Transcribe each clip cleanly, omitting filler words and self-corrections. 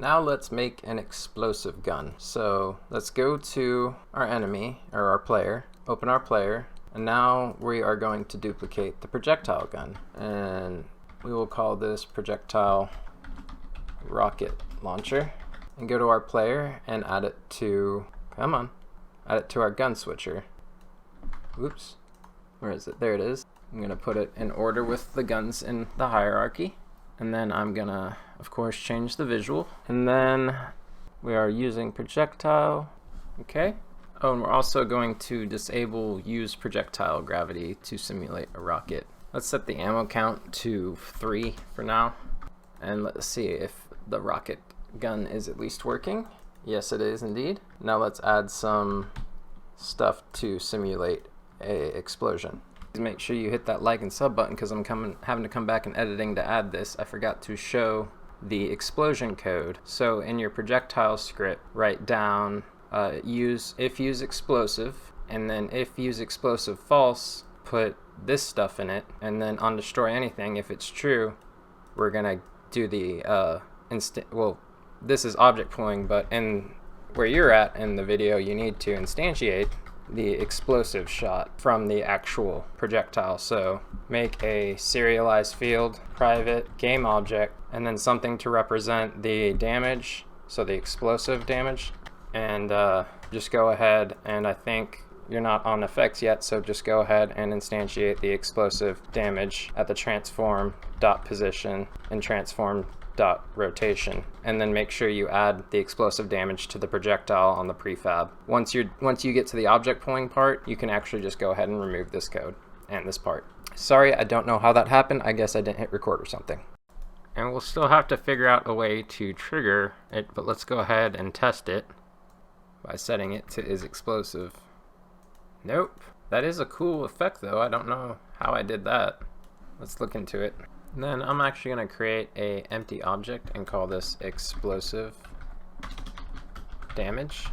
Now let's make an explosive gun. So let's go to our enemy, or our player, open our player, and now we are going to duplicate the projectile gun. And we will call this projectile rocket launcher. And go to our player and add it to, add it to our gun switcher. Oops, where is it? There it is. I'm gonna put it in order with the guns in the hierarchy. And then I'm gonna, of course, change the visual. And then we are using projectile, okay. Oh, and we're also going to disable use projectile gravity to simulate a rocket. Let's set the ammo count to 3 for now. And let's see if the rocket gun is at least working. Yes, it is indeed. Now let's add some stuff to simulate a explosion. Make sure you hit that like and sub button because I'm having to come back in editing to add this. I forgot to show the explosion code. So in your projectile script, write down use explosive, and then if use explosive false, put this stuff in it, and then on destroy anything, if it's true, we're gonna do the this is object pooling, but in where you're at in the video, you need to instantiate the explosive shot from the actual projectile. So make a serialized field, private, game object, and then something to represent the damage, so the explosive damage. And just go ahead, and I think you're not on effects yet, so just go ahead and instantiate the explosive damage at the transform dot position and transform dot rotation, and then make sure you add the explosive damage to the projectile on the prefab. Once you get to the object pulling part, you can actually just go ahead and remove this code and this part. Sorry, I don't know how that happened. I guess I didn't hit record or something. And we'll still have to figure out a way to trigger it, but let's go ahead and test it by setting it to is explosive. Nope. That is a cool effect though. I don't know how I did that. Let's look into it. And then I'm actually going to create a empty object and call this explosive damage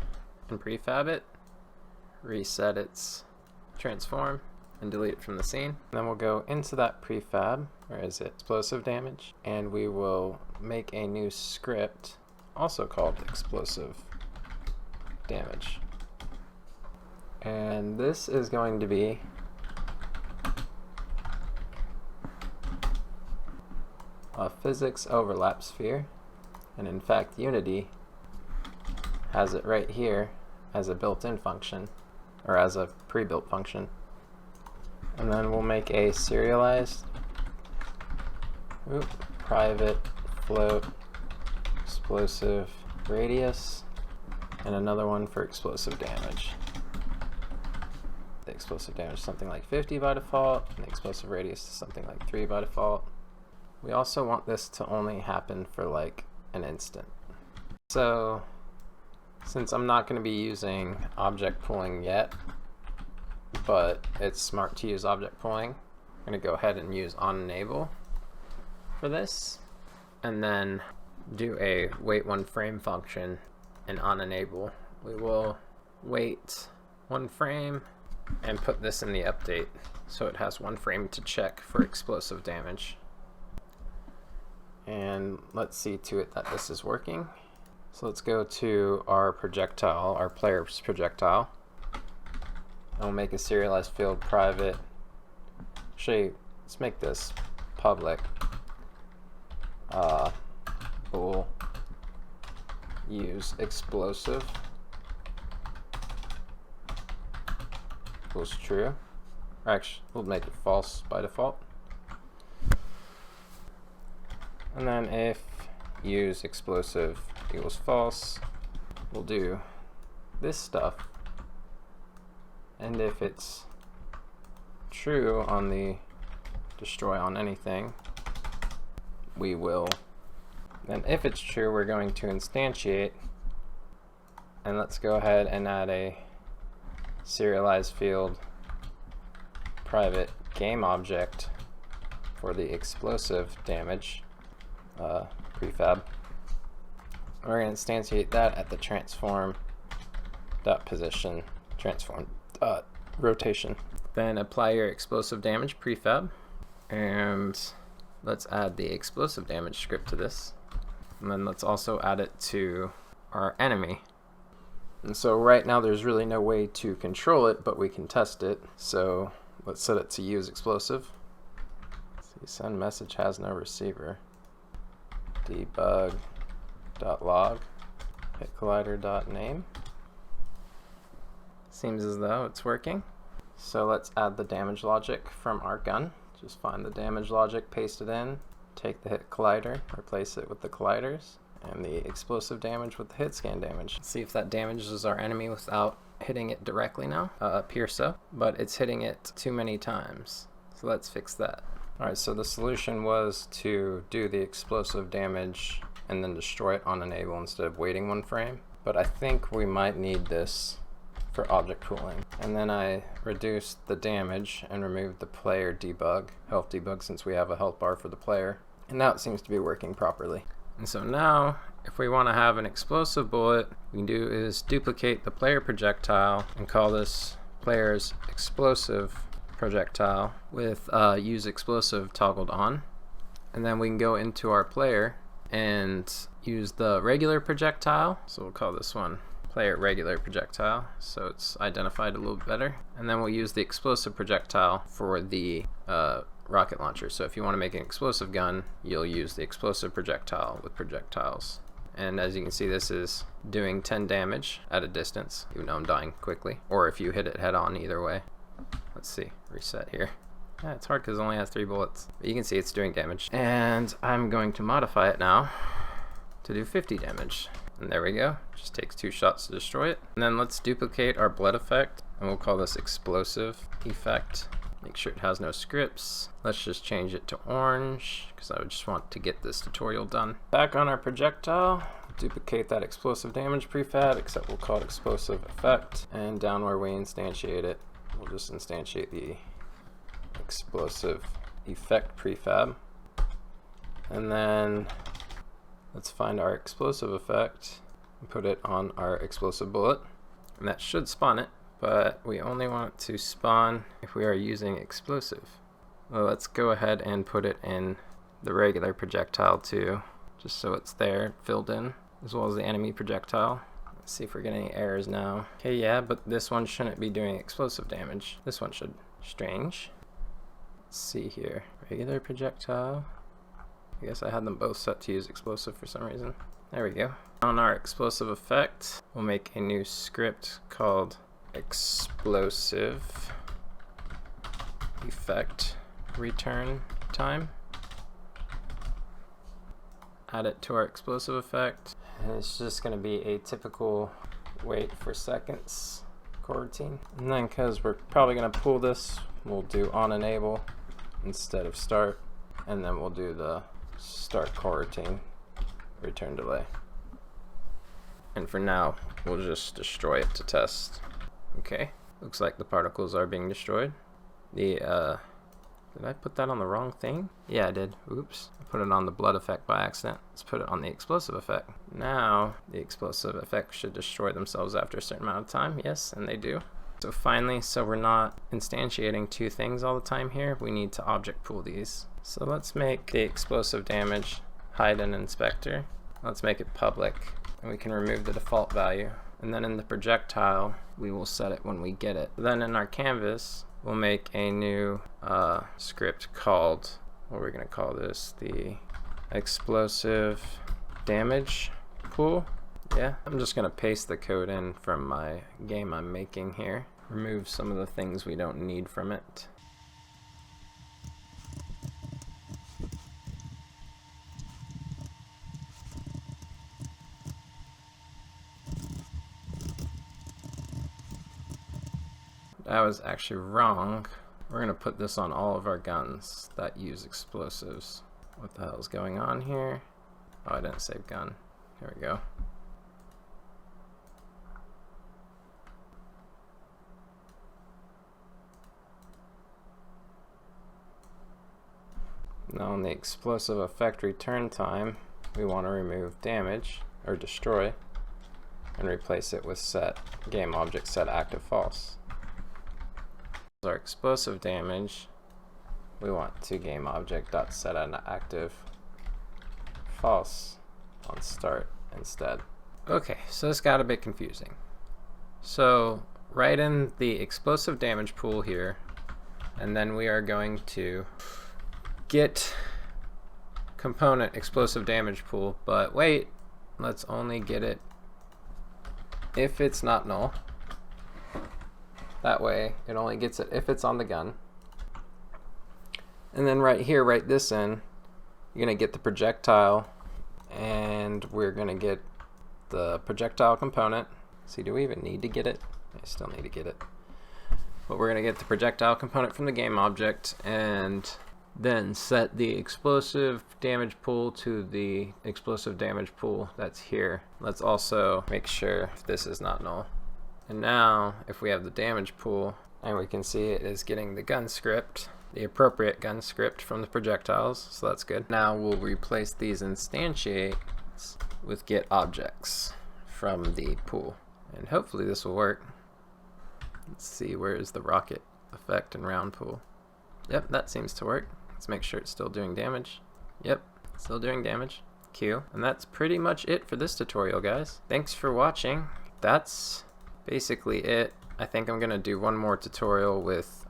and prefab it, reset its transform, and delete it from the scene. And then we'll go into that prefab, where is it, explosive damage, and we will make a new script also called explosive damage. And this is going to be a physics overlap sphere, and in fact Unity has it right here as a built-in function, or as a pre-built function. And then we'll make a serialized private float explosive radius, and another one for explosive damage. The explosive damage is something like 50 by default, and the explosive radius is something like 3 by default. We also want this to only happen for like an instant. So since I'm not going to be using object pooling yet, but it's smart to use object pooling, I'm going to go ahead and use onEnable for this, and then do a wait 1 frame function and onEnable. We will wait 1 frame and put this in the update so it has 1 frame to check for explosive damage. And let's see to it that this is working. So let's go to our projectile, our player's projectile. And we'll make a serialized field private. Actually, let's make this public. We'll use explosive equals true. Or actually, we'll make it false by default. And then if use explosive equals false, we'll do this stuff. And if it's true on the destroy on anything, we will. Then if it's true, we're going to instantiate. And let's go ahead and add a serialized field private game object for the explosive damage prefab. We're going to instantiate that at the transform dot position transform dot rotation. Then apply your explosive damage prefab, and let's add the explosive damage script to this. And then let's also add it to our enemy. And so right now there's really no way to control it, but we can test it. So let's set it to use explosive. Let's see, send message has no receiver. Debug.log hit collider.name. Seems as though it's working. So let's add the damage logic from our gun. Just find the damage logic, paste it in, take the hit collider, replace it with the colliders, and the explosive damage with the hit scan damage. See if that damages our enemy without hitting it directly now. Appears so, but it's hitting it too many times. So let's fix that. Alright, so the solution was to do the explosive damage and then destroy it on enable instead of waiting 1 frame. But I think we might need this for object pooling. And then I reduced the damage and removed the player debug, health debug, since we have a health bar for the player. And now it seems to be working properly. And so now, if we want to have an explosive bullet, we can do is duplicate the player projectile and call this player's explosive projectile with use explosive toggled on. And then we can go into our player and use the regular projectile. So we'll call this one player regular projectile, so it's identified a little bit better. And then we'll use the explosive projectile for the rocket launcher. So if you want to make an explosive gun, you'll use the explosive projectile with projectiles. And as you can see, this is doing 10 damage at a distance, even though I'm dying quickly, or if you hit it head on, either way. Let's see, reset here. Yeah, it's hard because it only has 3 bullets. But you can see it's doing damage. And I'm going to modify it now to do 50 damage. And there we go, just takes 2 shots to destroy it. And then let's duplicate our blood effect, and we'll call this explosive effect. Make sure it has no scripts. Let's just change it to orange, because I would just want to get this tutorial done. Back on our projectile, duplicate that explosive damage prefab, except we'll call it explosive effect. And down where we instantiate it, we'll just instantiate the explosive effect prefab. And then let's find our explosive effect and put it on our explosive bullet. And that should spawn it, but we only want it to spawn if we are using explosive. Well, let's go ahead and put it in the regular projectile too, just so it's there, filled in, as well as the enemy projectile. Let's see if we're getting any errors now. Okay, yeah, but this one shouldn't be doing explosive damage. This one should. Strange. Let's see here. Regular projectile. I guess I had them both set to use explosive for some reason. There we go. On our explosive effect, we'll make a new script called explosive effect return time. Add it to our explosive effect. And it's just going to be a typical wait for seconds coroutine. And then because we're probably going to pull this, we'll do on enable instead of start. And then we'll do the start coroutine return delay. And for now, we'll just destroy it to test. Okay, looks like the particles are being destroyed. Did I put that on the wrong thing? Yeah, I did. Oops. I put it on the blood effect by accident. Let's put it on the explosive effect. Now, the explosive effect should destroy themselves after a certain amount of time. Yes, and they do. So finally, so we're not instantiating 2 things all the time here, we need to object pool these. So let's make the explosive damage hide an inspector. Let's make it public, and we can remove the default value. And then in the projectile, we will set it when we get it. Then in our canvas, we'll make a new script called, what are we going to call this? The explosive damage pool. Yeah, I'm just going to paste the code in from my game I'm making here. Remove some of the things we don't need from it. I was actually wrong. We're going to put this on all of our guns that use explosives. What the hell is going on here? Oh, I didn't save gun. Here we go. Now on the explosive effect return time, we want to remove damage, or destroy, and replace it with set game object set active false. Our explosive damage, we want to game object dot set an active false on start instead. Okay, so this got a bit confusing. So write in the explosive damage pool here, and then we are going to get component explosive damage pool, but wait, let's only get it if it's not null. That way it only gets it if it's on the gun. And then right here, write this in. You're going to get the projectile, and we're going to get the projectile component. See, do we even need to get it? I still need to get it. But we're going to get the projectile component from the game object, and then set the explosive damage pool to the explosive damage pool that's here. Let's also make sure if this is not null. And now, if we have the damage pool, and we can see it is getting the gun script, the appropriate gun script from the projectiles, so that's good. Now we'll replace these instantiates with get objects from the pool, and hopefully this will work. Let's see, where is the rocket effect and round pool? Yep, that seems to work. Let's make sure it's still doing damage. Yep, still doing damage. Q. And that's pretty much it for this tutorial, guys. Thanks for watching. That's basically it. I think I'm gonna do one more tutorial with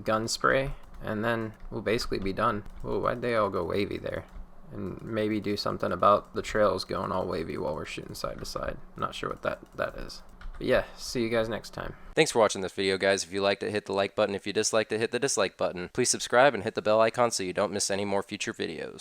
gun spray, and then we'll basically be done. Whoa, why'd they all go wavy there? And maybe do something about the trails going all wavy while we're shooting side to side. I'm not sure what that is. But yeah, see you guys next time. Thanks for watching this video, guys. If you liked it, hit the like button. If you disliked it, hit the dislike button. Please subscribe and hit the bell icon so you don't miss any more future videos.